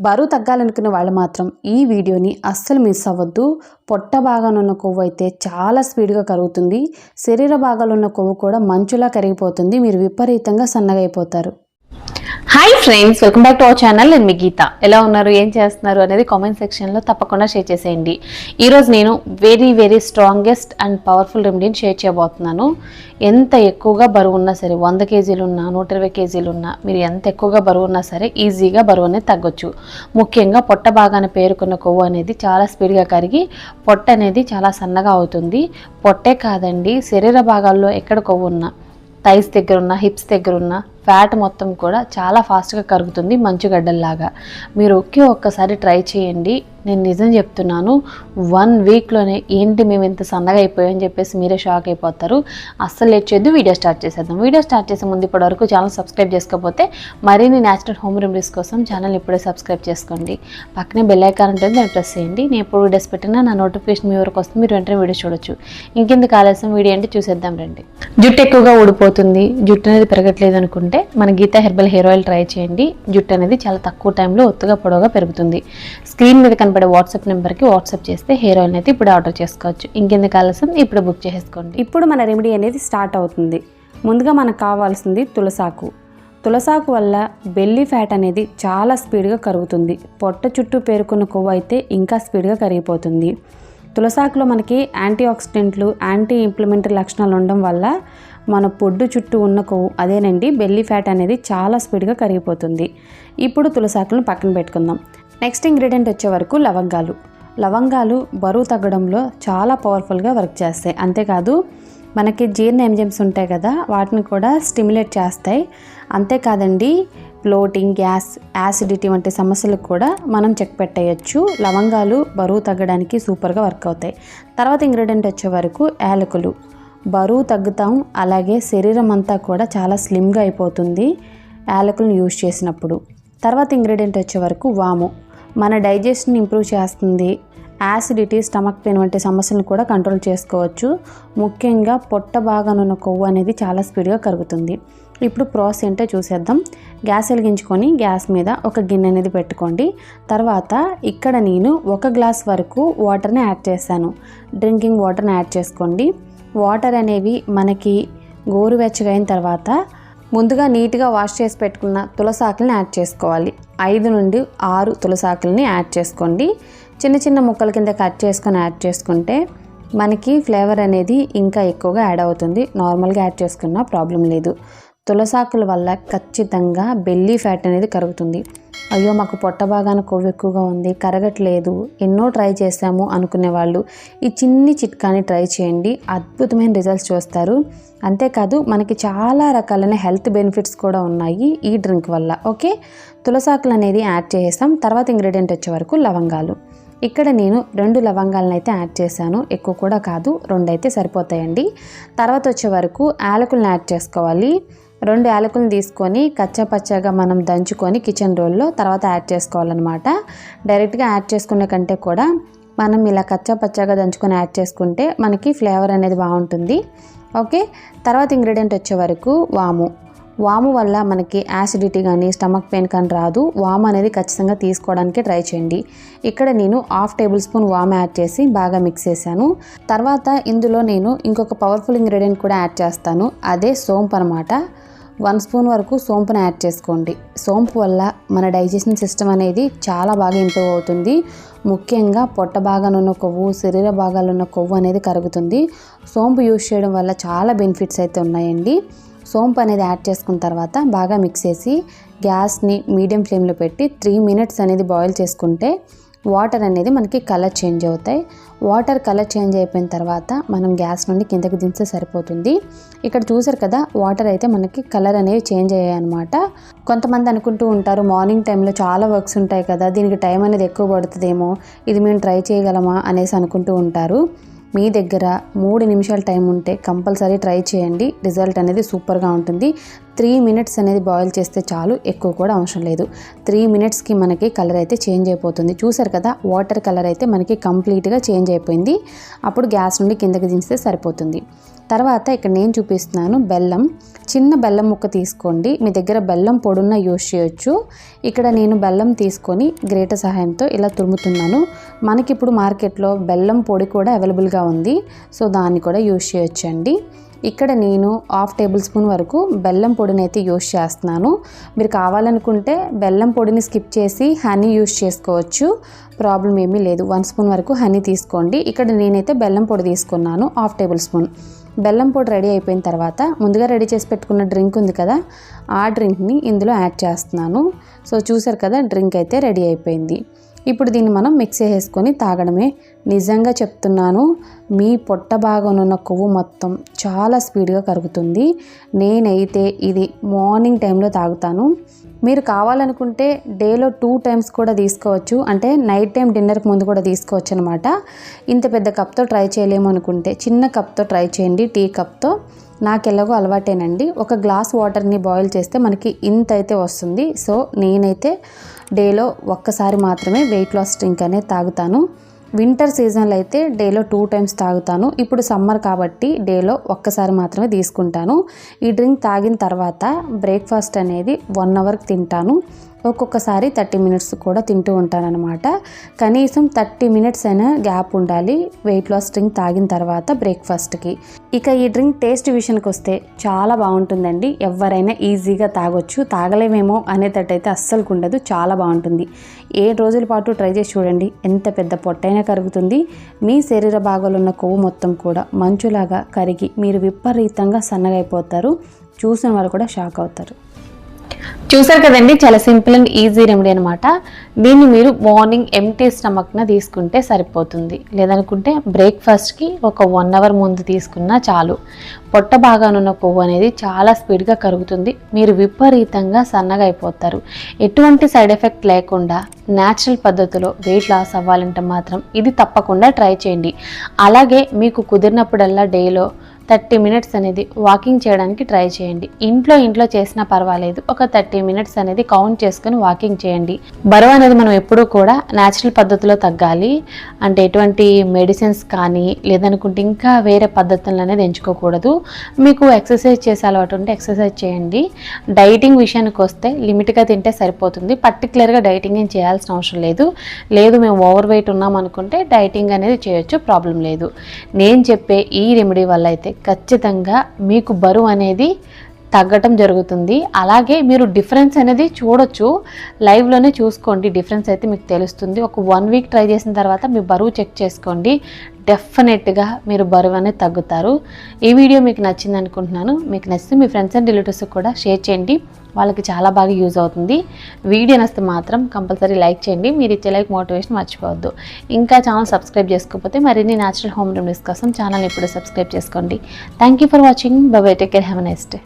బరువు తగ్గాలనుకునే వాళ్ళు మాత్రం ఈ వీడియోని అస్సలు మిస్ అవ్వద్దు. పొట్ట భాగాన ఉన్న కొవ్వు అయితే చాలా స్పీడ్గా కరుగుతుంది. శరీర భాగాలు ఉన్న కొవ్వు కూడా మంచులా కరిగిపోతుంది. మీరు విపరీతంగా సన్నగా అయిపోతారు. Hi friends, welcome back to our channel. నేను మీ గీత. ఎలా ఉన్నారు, ఏం చేస్తున్నారు అనేది కామెంట్ సెక్షన్లో తప్పకుండా షేర్ చేసేయండి. ఈరోజు నేను వెరీ స్ట్రాంగెస్ట్ అండ్ పవర్ఫుల్ రెమెడీని షేర్ చేయబోతున్నాను. ఎంత ఎక్కువగా బరువు ఉన్నా సరే, 100 కేజీలు ఉన్నా 120 కేజీలు ఉన్నా, మీరు ఎంత ఎక్కువగా బరువు ఉన్నా సరే ఈజీగా బరువు అనేది తగ్గొచ్చు. ముఖ్యంగా పొట్ట భాగాన పేరుకున్న కొవ్వు అనేది చాలా స్పీడ్గా కరిగి పొట్ట అనేది చాలా సన్నగా అవుతుంది. పొట్టే కాదండి, శరీర భాగాల్లో ఎక్కడ కొవ్వు ఉన్నా, థైస్ దగ్గర ఉన్న, హిప్స్ దగ్గర ఉన్న ఫ్యాట్ మొత్తం కూడా చాలా ఫాస్ట్గా కరుగుతుంది, మంచుగడ్డల్లాగా. మీరు ఒక్కసారి ట్రై చేయండి. నేను నిజం చెప్తున్నాను, 1 వీక్లోనే ఏంటి మేము ఇంత సన్నగా అయిపోయామని చెప్పేసి మీరే షాక్ అయిపోతారు. అస్సలు లేట్ చేయొద్దు, వీడియో స్టార్ట్ చేసేద్దాం. వీడియో స్టార్ట్ చేసే ముందు ఇప్పటి వరకు ఛానల్ సబ్స్క్రైబ్ చేసుకోకపోతే మరిన్ని న్యాచురల్ హోమ్ రెమెడీస్ కోసం ఛానల్ ఇప్పుడే సబ్స్క్రైబ్ చేసుకోండి. పక్కనే బెల్ ఐకాన్ ఉంటుంది, దాన్ని ప్రెస్ చేయండి. నేను ఎప్పుడు వీడియోస్ పెట్టినా నా నోటిఫికేషన్ మీ వరకు వస్తుంది, మీరు వెంటనే వీడియో చూడొచ్చు. ఇంకెందుకు ఆలస్యం, వీడియో ఏంటి చూసేద్దాం రండి. జుట్టు ఎక్కువగా ఊడిపోతుంది, జుట్టు అనేది పెరగట్లేదు అనుకుంటే మన Geeta herbal hair oil try చేయండి. జుట్టు అనేది చాలా తక్కువ టైంలో ఒత్తుగా పొడవుగా పెరుగుతుంది. స్క్రీన్ మీద కనపడే వాట్సాప్ నెంబర్కి వాట్సాప్ చేస్తే హెయిర్ ఆయిల్ అయితే ఇప్పుడు ఆర్డర్ చేసుకోవచ్చు. ఇంకెందుకు ఆలస్యం, ఇప్పుడు బుక్ చేసేసుకోండి. ఇప్పుడు మన రెమెడీ అనేది స్టార్ట్ అవుతుంది. ముందుగా మనకు కావాల్సింది తులసాకు. తులసాకు వల్ల బెల్లీ ఫ్యాట్ అనేది చాలా స్పీడ్గా కరుగుతుంది. పొట్ట చుట్టూ పేరుకున్న కొవ్వు అయితే ఇంకా స్పీడ్గా కరిగిపోతుంది. తులసాకులో మనకి యాంటీ ఆక్సిడెంట్లు, యాంటీ ఇంప్లిమెంటరీ లక్షణాలు ఉండడం వల్ల మన పొడ్డు చుట్టూ ఉన్న కొవ్వు, అదేనండి బెల్లీ ఫ్యాట్ అనేది చాలా స్పీడ్గా కరిగిపోతుంది. ఇప్పుడు తులసాకులను పక్కన పెట్టుకుందాం. నెక్స్ట్ ఇంగ్రీడియంట్ వచ్చే వరకు లవంగాలు. లవంగాలు బరువు తగ్గడంలో చాలా పవర్ఫుల్గా వర్క్ చేస్తాయి. అంతేకాదు మనకి జీర్ణ ఎంజైమ్స్ ఉంటాయి కదా, వాటిని కూడా స్టిమ్యులేట్ చేస్తాయి. అంతేకాదండి బ్లోటింగ్, గ్యాస్, యాసిడిటీ వంటి సమస్యలకు కూడా మనం చెక్ పెట్టేయచ్చు. లవంగాలు బరువు తగ్గడానికి సూపర్గా వర్క్ అవుతాయి. తర్వాత ఇంగ్రీడియంట్ వచ్చే వరకు యాలకులు. బరువు తగ్గుతాం, అలాగే శరీరం అంతా కూడా చాలా స్లిమ్గా అయిపోతుంది యాలకులను యూజ్ చేసినప్పుడు. తర్వాత ఇంగ్రీడియంట్ వచ్చే వరకు వాము. మన డైజెషన్ ఇంప్రూవ్ చేస్తుంది. యాసిడిటీ, స్టమక్ పెయిన్ వంటి సమస్యలను కూడా కంట్రోల్ చేసుకోవచ్చు. ముఖ్యంగా పొట్ట భాగాన ఉన్న కొవ్వు అనేది చాలా స్పీడ్గా కరుగుతుంది. ఇప్పుడు ప్రాసెస్ ఏంటో చూసేద్దాం. గ్యాస్ వెలిగించుకొని గ్యాస్ మీద ఒక గిన్నె అనేది పెట్టుకోండి. తర్వాత ఇక్కడ నేను 1 గ్లాస్ వరకు వాటర్ని యాడ్ చేశాను. డ్రింకింగ్ వాటర్ని యాడ్ చేసుకోండి. వాటర్ అనేవి మనకి గోరువెచ్చగా అయిన తర్వాత ముందుగా నీట్గా వాష్ చేసి పెట్టుకున్న తులసాకుల్ని యాడ్ చేసుకోవాలి. 5 నుండి 6 తులసాకుల్ని యాడ్ చేసుకోండి. చిన్న ముక్కల కింద కట్ చేసుకొని యాడ్ చేసుకుంటే మనకి ఫ్లేవర్ అనేది ఇంకా ఎక్కువగా యాడ్ అవుతుంది. నార్మల్గా యాడ్ చేసుకున్నా ప్రాబ్లం లేదు. తులసాకుల వల్ల ఖచ్చితంగా బెల్లీ ఫ్యాట్ అనేది కరుగుతుంది. అయ్యో మాకు పొట్ట భాగాన కొవ్వు ఎక్కువగా ఉంది, కరగట్లేదు, ఎన్నో ట్రై చేసాము అనుకునే వాళ్ళు ఈ చిన్ని చిట్కాని ట్రై చేయండి. అద్భుతమైన రిజల్ట్స్ చూస్తారు. అంతేకాదు మనకి చాలా రకాలైన హెల్త్ బెనిఫిట్స్ కూడా ఉన్నాయి ఈ డ్రింక్ వల్ల. ఓకే, తులసాకులు అనేది యాడ్ చేసేస్తాం. తర్వాత ఇంగ్రీడియంట్ వచ్చే వరకు లవంగాలు. ఇక్కడ నేను 2 లవంగాలను అయితే యాడ్ చేశాను, ఎక్కువ కూడా కాదు, 2 అయితే సరిపోతాయండి. తర్వాత వచ్చే వరకు యాలకులను యాడ్ చేసుకోవాలి. 2 యాలకులను తీసుకొని కచ్చాపచ్చాగా మనం దంచుకొని కిచెన్ రోల్లో తర్వాత యాడ్ చేసుకోవాలన్నమాట. డైరెక్ట్గా యాడ్ చేసుకునే కంటే కూడా మనం ఇలా కచ్చాపచ్చాగా దంచుకొని యాడ్ చేసుకుంటే మనకి ఫ్లేవర్ అనేది బాగుంటుంది. ఓకే, తర్వాత ఇంగ్రీడియంట్ వచ్చే వరకు వాము. వాము వల్ల మనకి యాసిడిటీ కానీ స్టమక్ పెయిన్ కానీ రాదు. వాము అనేది ఖచ్చితంగా తీసుకోవడానికి ట్రై చేయండి. ఇక్కడ నేను 1/2 టేబుల్ స్పూన్ వాము యాడ్ చేసి బాగా మిక్స్ చేశాను. తర్వాత ఇందులో నేను ఇంకొక పవర్ఫుల్ ఇంగ్రీడియంట్ కూడా యాడ్ చేస్తాను, అదే సోంపు అనమాట. 1 స్పూన్ వరకు సోంపుని యాడ్ చేసుకోండి. సోంపు వల్ల మన డైజెషన్ సిస్టమ్ అనేది చాలా బాగా ఇంప్రూవ్ అవుతుంది. ముఖ్యంగా పొట్ట భాగాన ఉన్న కొవ్వు, శరీర భాగాల్లో ఉన్న కొవ్వు అనేది కరుగుతుంది. సోంపు యూజ్ చేయడం వల్ల చాలా బెనిఫిట్స్ అయితే ఉన్నాయండి. సోంపు అనేది యాడ్ చేసుకున్న తర్వాత బాగా మిక్స్ చేసి గ్యాస్ని మీడియం ఫ్లేమ్లో పెట్టి 3 మినిట్స్ అనేది బాయిల్ చేసుకుంటే వాటర్ అనేది మనకి కలర్ చేంజ్ అవుతాయి. వాటర్ కలర్ చేంజ్ అయిపోయిన తర్వాత మనం గ్యాస్ నుండి కిందకి దించితే సరిపోతుంది. ఇక్కడ చూసారు కదా, వాటర్ అయితే మనకి కలర్ అనేవి చేంజ్ అయ్యాయి అనమాట. కొంతమంది అనుకుంటూ ఉంటారు మార్నింగ్ టైంలో చాలా వర్క్స్ ఉంటాయి కదా, దీనికి టైం అనేది ఎక్కువ పడుతుందేమో, ఇది మేము ట్రై చేయగలమా అనేసి అనుకుంటూ ఉంటారు. మీ దగ్గర 3 నిమిషాల టైం ఉంటే కంపల్సరీ ట్రై చేయండి. రిజల్ట్ అనేది సూపర్గా ఉంటుంది. 3 మినిట్స్ అనేది బాయిల్ చేస్తే చాలు, ఎక్కువ కూడా అవసరం లేదు. 3 మినిట్స్కి మనకి కలర్ అయితే చేంజ్ అయిపోతుంది. చూసారు కదా, వాటర్ కలర్ అయితే మనకి కంప్లీట్గా చేంజ్ అయిపోయింది. అప్పుడు గ్యాస్ నుండి కిందకి దించితే సరిపోతుంది. తర్వాత ఇక్కడ నేను చూపిస్తున్నాను బెల్లం. చిన్న బెల్లం ముక్క తీసుకోండి, మీ దగ్గర బెల్లం పొడున్న యూజ్ చేయొచ్చు. ఇక్కడ నేను బెల్లం తీసుకొని గ్రేటర్ సహాయంతో ఇలా తురుముతున్నాను. మనకి ఇప్పుడు మార్కెట్లో బెల్లం పొడి కూడా అవైలబుల్గా ఉంది, సో దాన్ని కూడా యూజ్ చేయొచ్చండి. ఇక్కడ నేను 1/2 టేబుల్ స్పూన్ వరకు బెల్లం పొడిని అయితే యూజ్ చేస్తున్నాను. మీరు కావాలనుకుంటే బెల్లం పొడిని స్కిప్ చేసి హనీ యూజ్ చేసుకోవచ్చు, ప్రాబ్లం ఏమీ లేదు. 1 స్పూన్ వరకు హనీ తీసుకోండి. ఇక్కడ నేనైతే బెల్లం పొడి తీసుకున్నాను 1/2 టేబుల్ స్పూన్. బెల్లం పొడి రెడీ అయిపోయిన తర్వాత ముందుగా రెడీ చేసి పెట్టుకున్న డ్రింక్ ఉంది కదా, ఆ డ్రింక్ని ఇందులో యాడ్ చేస్తున్నాను. సో చూసారు కదా, డ్రింక్ అయితే రెడీ అయిపోయింది. ఇప్పుడు దీన్ని మనం మిక్స్ చేసుకొని తాగడమే. నిజంగా చెప్తున్నాను, మీ పొట్ట భాగంలో కొవ్వు మొత్తం చాలా స్పీడ్గా కరుగుతుంది. నేనైతే ఇది మార్నింగ్ టైంలో తాగుతాను. మీరు కావాలనుకుంటే డేలో 2 టైమ్స్ కూడా తీసుకోవచ్చు, అంటే నైట్ టైం డిన్నర్కి ముందు కూడా తీసుకోవచ్చు అనమాట. ఇంత పెద్ద కప్తో ట్రై చేయలేము అనుకుంటే చిన్న కప్తో ట్రై చేయండి, టీ కప్తో. నాకు ఎలాగో అలవాటేనండి. ఒక గ్లాస్ వాటర్ని బాయిల్ చేస్తే మనకి ఇంత అయితే వస్తుంది. సో నేనైతే డేలో ఒక్కసారి మాత్రమే వెయిట్ లాస్ డ్రింక్ అనేది తాగుతాను. వింటర్ సీజన్లో అయితే డేలో 2 టైమ్స్ తాగుతాను. ఇప్పుడు సమ్మర్ కాబట్టి డేలో ఒక్కసారి మాత్రమే తీసుకుంటాను. ఈ డ్రింక్ తాగిన తర్వాత బ్రేక్ఫాస్ట్ అనేది 1 అవర్కి తింటాను. ఒక్కొక్కసారి 30 మినిట్స్ కూడా తింటూ ఉంటానన్నమాట. కనీసం 30 మినిట్స్ అయినా గ్యాప్ ఉండాలి వెయిట్ లాస్ డ్రింక్ తాగిన తర్వాత బ్రేక్ఫాస్ట్కి. ఇక ఈ డ్రింక్ టేస్ట్ విషయానికి వస్తే చాలా బాగుంటుందండి. ఎవరైనా ఈజీగా తాగొచ్చు, తాగలేమేమో అనేటట్టయితే అస్సలు ఉండదు, చాలా బాగుంటుంది. 7 రోజుల పాటు ట్రై చేసి చూడండి, ఎంత పెద్ద పొట్టైనా కరుగుతుంది. మీ శరీర భాగాలు ఉన్న కొవ్వు మొత్తం కూడా మంచులాగా కరిగి మీరు విపరీతంగా సన్నగా అయిపోతారు. చూసిన వాళ్ళు కూడా షాక్ అవుతారు. చూసారు కదండి, చాలా సింపుల్ అండ్ ఈజీ రెమెడీ అనమాట. దీన్ని మీరు మార్నింగ్ ఎంటీ స్టమక్న తీసుకుంటే సరిపోతుంది, లేదనుకుంటే బ్రేక్ఫాస్ట్కి ఒక 1 అవర్ ముందు తీసుకున్నా చాలు. పొట్ట భాగానున్న కొవ్వు అనేది చాలా స్పీడ్గా కరుగుతుంది, మీరు విపరీతంగా సన్నగా అయిపోతారు. ఎటువంటి సైడ్ ఎఫెక్ట్ లేకుండా న్యాచురల్ పద్ధతిలో వెయిట్ లాస్ అవ్వాలంటే మాత్రం ఇది తప్పకుండా ట్రై చేయండి. అలాగే మీకు కుదిరినప్పుడల్లా డేలో 30 మినిట్స్ అనేది వాకింగ్ చేయడానికి ట్రై చేయండి. ఇంట్లో చేసినా పర్వాలేదు, ఒక 30 మినిట్స్ అనేది కౌంట్ చేసుకొని వాకింగ్ చేయండి. బరువు అనేది మనం ఎప్పుడూ కూడా న్యాచురల్ పద్ధతిలో తగ్గాలి, అంటే ఎటువంటి మెడిసిన్స్ కానీ లేదనుకుంటే ఇంకా వేరే పద్ధతులను అనేది ఎంచుకోకూడదు. మీకు ఎక్సర్సైజ్ చేసే అలవాటు ఉంటే ఎక్సర్సైజ్ చేయండి. డైటింగ్ విషయానికి వస్తే లిమిట్గా తింటే సరిపోతుంది, పర్టికులర్గా డైటింగ్ ఏం చేయాల్సిన అవసరం లేదు. మేము ఓవర్ వెయిట్ ఉన్నాం అనుకుంటే డైటింగ్ అనేది చేయొచ్చు, ప్రాబ్లం లేదు. నేను చెప్పే ఈ రెమెడీ వల్ల అయితే ఖచ్చితంగా మీకు బరువు అనేది తగ్గటం జరుగుతుంది. అలాగే మీరు డిఫరెన్స్ అనేది చూడొచ్చు, లైవ్లోనే చూసుకోండి, డిఫరెన్స్ అయితే మీకు తెలుస్తుంది. ఒక 1 వీక్ ట్రై చేసిన తర్వాత మీ బరువు చెక్ చేసుకోండి, డెఫినెట్గా మీరు బరువు అనేది తగ్గుతారు. ఈ వీడియో మీకు నచ్చింది అనుకుంటున్నాను. మీకు నచ్చితే మీ ఫ్రెండ్స్ అండ్ రిలేటివ్స్కి కూడా షేర్ చేయండి, వాళ్ళకి చాలా బాగా యూజ్ అవుతుంది. వీడియో నచ్చితే మాత్రం కంపల్సరీ లైక్ చేయండి. మీరు ఇచ్చే లైక్ మోటివేషన్ మర్చిపోవద్దు. ఇంకా ఛానల్ సబ్స్క్రైబ్ చేసుకోకపోతే మరిన్ని న్యాచురల్ హోమ్ రెమెడీస్ కోసం ఛానల్ ఇప్పుడు సబ్స్క్రైబ్ చేసుకోండి. Thank you for watching. By by, take care, have a nice day.